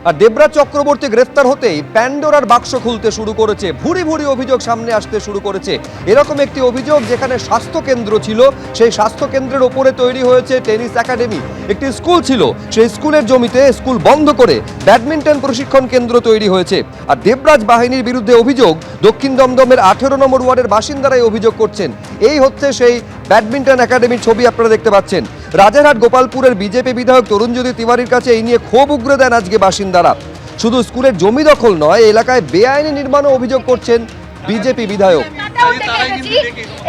আর দেবরাজ চক্রবর্তী গ্রেফতার হতেই প্যান্ডোরার বাক্স খুলতে শুরু করেছে, ভুরি ভুরি অভিযোগ সামনে আসতে শুরু করেছে। এরকম একটি অভিযোগ, যেখানে স্বাস্থ্য কেন্দ্র ছিল, সেই স্বাস্থ্য কেন্দ্রের ওপরে তৈরি হয়েছে টেনিস একাডেমি। একটি স্কুল ছিল, সেই স্কুলের জমিতে স্কুল বন্ধ করে ব্যাডমিন্টন প্রশিক্ষণ কেন্দ্র তৈরি হয়েছে। আর দেবরাজ বাহিনীর বিরুদ্ধে অভিযোগ, দক্ষিণ দমদমের 18 নম্বর ওয়ার্ডের বাসিন্দারাই অভিযোগ করছেন। এই হচ্ছে সেই ব্যাডমিন্টন একাডেমির ছবি আপনারা দেখতে পাচ্ছেন। রাজারহাট গোপালপুরের বিজেপি বিধায়ক তরুণজ্যোতি তিওয়ারির কাছে এই নিয়ে ক্ষোভ উগরে দেন আজকে বাসিন্দারা। শুধু স্কুলের জমি দখল নয়, এলাকায় বেআইনি নির্মাণও অভিযোগ করছেন বিজেপি বিধায়ক।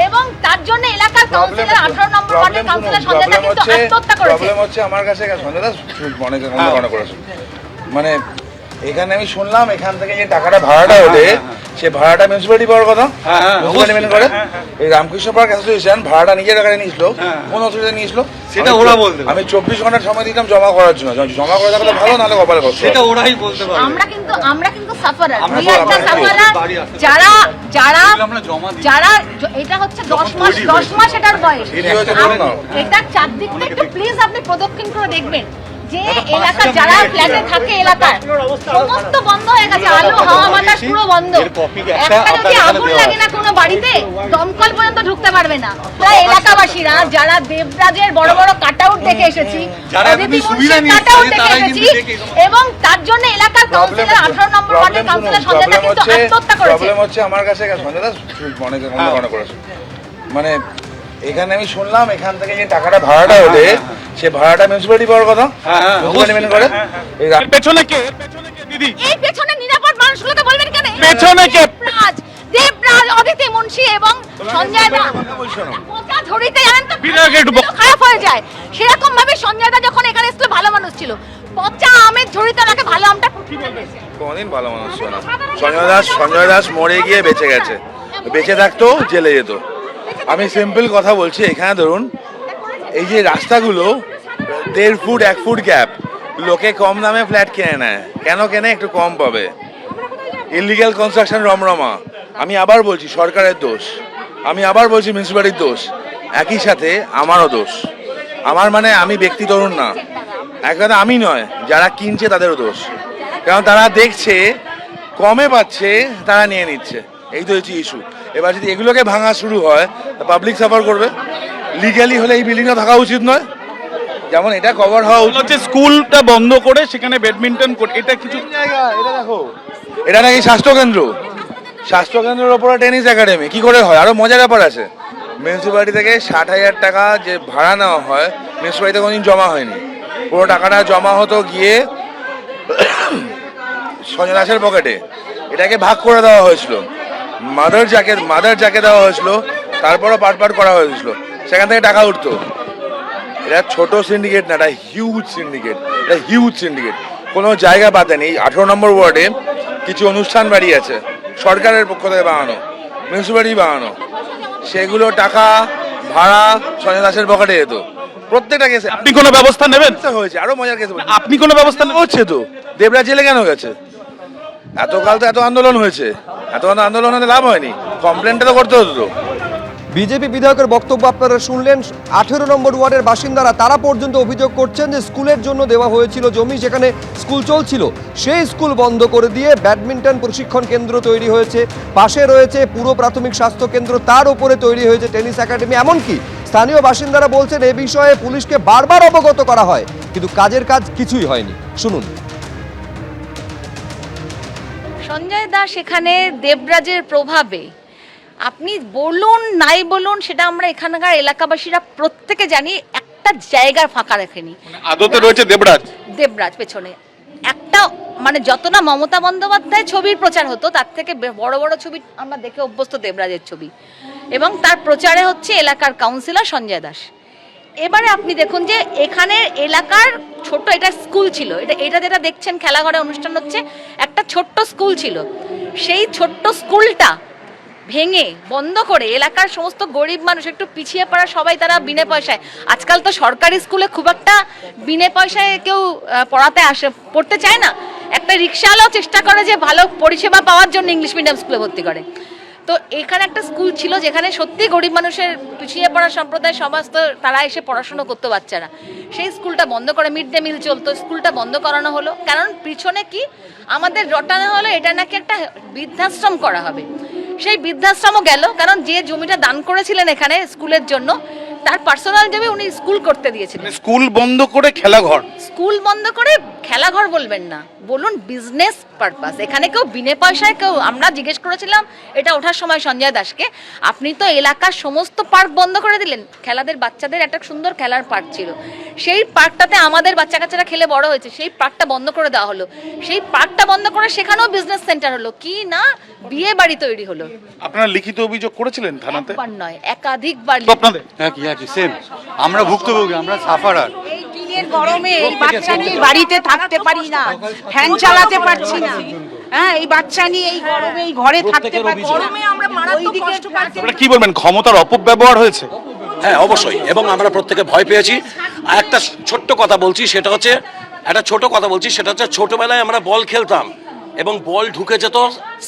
এবং তার জন্য এলাকার কাউন্সিলর 18 নম্বর ওয়ার্ডের কাউন্সিলর সঞ্জয় দা কিন্তু আত্মহত্যা করেছে। প্রবলেম হচ্ছে আমার কাছে সঞ্জয় দা অনেক মনে করেছে, মানে এখানে আমি শুনলাম এখান থেকে যে টাকাটা ভাড়াটা ওঠে, সে ভাড়াটা মিউনিসিপ্যালিটি পাওয়ার কথা, মিউনিসিপ্যালিটি করে এই রামকৃষ্ণ পার্ক অ্যাসোসিয়েশন ভাড়াটা নিজের টাকায় নিয়েছিল। কোন অসুবিধা নিয়েছিল সেটা ওরা বলতে পারে। আমি 24 ঘন্টার সময় দিতাম জমা করার জন্য, জমা করে থাকলে ভালো, নাহলে কপালে কষ্ট, সেটা ওরাই বলতে পারে। আমরা কিন্তু sufferer, we are the sufferer. যারা যারা যারা এটা হচ্ছে 10 মাস এটার বয়স। এটা চারদিকটা একটু প্লিজ আপনি প্রদক্ষিণ করে দেখবেন যে এলাকা যারা ফ্ল্যাটে থাকে, এলাকার সমস্ত বন্ধ হয়ে গেছে, আলো হাওয়া বাতাস পুরো বন্ধ। একটা যদি আগুন লাগে না কোনো বাড়িতে, দমকল পর্যন্ত ঢুকতে পারবে না। তাই এলাকাবাসীরা যারা দেবরাজের বড় বড় কাটআউট দেখে এসেছি, কাটআউট দেখে এসেছি, এবং তার জন্য এলাকার কাউন্সিলর 18 নম্বর ওয়ার্ডের কাউন্সিলর সঞ্জয় দা কিন্তু আত্মহত্যা করেছে। প্রবলেম হচ্ছে আমার কাছে সঞ্জয় দা অনেক মনে করেছে, মানে এখানে আমি শুনলাম এখান থেকে যে টাকাটা ভাড়াটা ওঠে, সে ভাড়াটা মিউনিসিপ্যালিটি পাওয়ার কথা, মিউনিসিপ্যালিটি করে এই পেছনে কে দিদি? এই পেছনে নিরাপদ মানুষগুলোকে বলবেন কেন? পেছনে কে? দেবরাজ, অদিতি মুন্সি এবং সঞ্জয় দা কথা ধরিতে জানেন তো খারাপ হয়ে যায়। সেরকম ভাবে সঞ্জয় দা যখন এখানে এসেছিল ভালো মানুষ ছিল, পচা আমের ঝুড়িতে ওনাকে ভালো আমটা কোনদিন ভালো মানুষ ছিল না। সঞ্জয় দাস মরে গিয়ে বেঁচে গেছে, বেঁচে থাকতো জেলে যেত। আমি সিম্পল কথা বলছি, এখানে ধরুন এই যে রাস্তাগুলো 1.5 ফুট 1 ফুট গ্যাপ, লোকে কম দামে ফ্ল্যাট কিনে নেয়। কেন কেনে? একটু কম পাবে। ইলিগাল কনস্ট্রাকশন রমরমা। আমি আবার বলছি সরকারের দোষ, আমি আবার বলছি মিউনিসিপ্যালিটির দোষ, একই সাথে আমারও দোষ। আমার মানে আমি ব্যক্তি তরুণ না, একসাথে আমি নয়, যারা কিনছে তাদেরও দোষ। কারণ তারা দেখছে কমে পাচ্ছে, তারা নিয়ে নিচ্ছে। এই তো হচ্ছে ইস্যু। এবার যদি এগুলোকে ভাঙা শুরু হয়, পাবলিক সাফার করবে। লিগালি হলে এই বিল্ডিংটা থাকা উচিত নয়, যেমন এটা কভার হওয়া উচিত। হচ্ছে স্কুলটা বন্ধ করে সেখানে ব্যাডমিন্টন কোর্ট, এটা কিছু জায়গা। এটা দেখো, এটা নাকি স্বাস্থ্যকেন্দ্র, স্বাস্থ্যকেন্দ্রের ওপরে টেনিস একাডেমি। কি করে হয়? আরো মজার ব্যাপার আছে, মিউনিসিপ্যালিটি থেকে 60,000 টাকা যে ভাড়া নেওয়া হয়, মিউনিসিপ্যালিটিতে কোনোদিন জমা হয়নি। পুরো টাকাটা জমা হতো গিয়ে সঞ্জয় দাসের পকেটে। এটাকে ভাগ করে দেওয়া হয়েছিল, মাদার যাকে দেওয়া হয়েছিল, তারপরও পার্ট করা হয়েছিল, সেখান থেকে টাকা উঠতো। এটা ছোট সিন্ডিকেট না, এটা হিউজ সিন্ডিকেট। কোনো জায়গা বাদ দেয়নি। এই 18 নম্বর ওয়ার্ডে কিছু অনুষ্ঠান বাড়ি আছে, সরকারের পক্ষ থেকে বানানো, মিউনিসিপ্যালিটি বানানো, সেগুলো টাকা ভাড়া সঞ্জয় দাসের পকেটে যেত প্রত্যেকটা কেসে। আপনি কোনো ব্যবস্থা নেবেন? হয়েছে আরো মজার কেস, আপনি কোনো ব্যবস্থা হচ্ছে তো। দেবরাজ জেলে কেন গেছে? এতকাল তো এত আন্দোলন হয়েছে, এত আন্দোলন হতে লাভ হয়নি, কমপ্লেনটা তো করতে হতো। বিজেপি বিধায়কের বক্তব্য আপনারা শুনলেন। 18 নম্বর ওয়ার্ডের বাসিন্দারা তারা পর্যন্ত অভিযোগ করছেন যে স্কুলের জন্য দেওয়া হয়েছিল জমি, যেখানে স্কুল চলছিল, সেই স্কুল বন্ধ করে দিয়ে ব্যাডমিন্টন প্রশিক্ষণ কেন্দ্র তৈরি হয়েছে। পাশে রয়েছে পুরো প্রাথমিক স্বাস্থ্য কেন্দ্র, তার উপরে তৈরি হয়েছে টেনিস একাডেমি। এমনকি স্থানীয় বাসিন্দারা বলছেন এ বিষয়ে পুলিশকে বারবার অবগত করা হয়, কিন্তু কাজের কাজ কিছুই হয়নি। শুনুন। সঞ্জয় দাস এখানে দেবরাজের প্রভাবে, আপনি বলুন নাই বলুন, সেটা আমরা এখানকার এলাকাবাসীরা প্রত্যেকে জানি, একটা জায়গার ফাঁকা রাখেনি। আদতে রয়েছে দেবরাজ পেছনে একটা, মানে যত না মমতা বন্দ্যোপাধ্যায় ছবির প্রচার হতো, তার থেকে বড় বড় ছবি আমরা দেখে অভ্যস্ত দেবরাজের ছবি, এবং তার প্রচারে হচ্ছে এলাকার কাউন্সিলর সঞ্জয় দাস। এবারে আপনি দেখুন যে এখানে এলাকার ছোট, এটা স্কুল ছিল, এটা যেটা দেখছেন খেলাঘরে অনুষ্ঠান হচ্ছে, একটা ছোট্ট স্কুল ছিল। সেই ছোট্ট স্কুলটা ভেঙে বন্ধ করে এলাকার সমস্ত গরিব মানুষ, একটু পিছিয়ে পড়া সবাই, তারা বিনা পয়সায়, আজকাল তো সরকারি স্কুলে খুব একটা বিনা পয়সায় কেউ পড়তে চায় না, একটা রিক্সাওয়ালাও চেষ্টা করে যে ভালো পরিষেবা পাওয়ার জন্য ইংলিশ মিডিয়াম স্কুলে ভর্তি করে। তো এখানে একটা স্কুল ছিল যেখানে সত্যি গরিব মানুষের পিছিয়ে পড়া সম্প্রদায় সমাজ, তো তারা এসে পড়াশোনা করতো বাচ্চারা, সেই স্কুলটা বন্ধ করে মিড ডে মিল চলতো, স্কুলটা বন্ধ করানো হলো। কারণ পিছনে কি আমাদের রটানো হলো এটা নাকি একটা বৃদ্ধাশ্রম করা হবে। সেই বৃদ্ধাশ্রমও গেল, কারণ যে জমিটা দান করেছিলেন এখানে স্কুলের জন্য তার পার্সোনাল জমি উনি স্কুল করতে দিয়েছিলেন। স্কুল বন্ধ করে খেলাঘর, স্কুল বন্ধ করে খেলাঘর বলবেন না, বলুন বিজনেস পারপাস। এখানে কেউ বিনে পয়সায় কেউ, আমরা জিজ্ঞেস করেছিলাম এটা ওঠার সময় সঞ্জয় দাসকে, আপনি তো এলাকার সমস্ত পার্ক বন্ধ করে দিলেন, খেলাদের বাচ্চাদের একটা সুন্দর খেলার পার্ক ছিল, সেই পার্কটাতে আমাদের বাচ্চা কাচ্চারা খেলে বড় হয়েছে, সেই পার্কটা বন্ধ করে দেওয়া হলো। সেই পার্কটা বন্ধ করে সেখানেও বিজনেস সেন্টার হলো, কি না বিয়ে বাড়ি তৈরি হলো। আপনারা লিখিত অভিযোগ করেছিলেন থানাতে? একবার নয়, একাধিকবার। তো আপনাদের একই সেম, আমরা ভুক্তভোগী, আমরা সাফারার। এই দিনের গরমে এই বাচ্চা নিয়ে বাড়িতে থাকতে পারি না, ফ্যান চালাতে পারছি না। হ্যাঁ, এই বাচ্চা নিয়ে এই গরমে এই ঘরে থাকতে পারছি না। গরমে আমরা মারাত্মক কষ্ট পাচ্ছি। আপনারা কি বলবেন, ক্ষমতার অপব্যবহার হয়েছে? হ্যাঁ অবশ্যই, এবং আমরা প্রত্যেকে ভয় পেয়েছি। আর একটা ছোট্ট কথা বলছি, সেটা হচ্ছে ছোটবেলায় আমরা বল খেলতাম এবং বল ঢুকে যেত,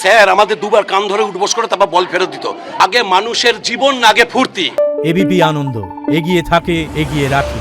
স্যার আমাদের দুবার কান ধরে উঠবোস করে তারপর বল ফেরত দিত। আগে মানুষের জীবন, আগে ফুর্তি। এবিপি আনন্দ, এগিয়ে থাকে, এগিয়ে রাখে।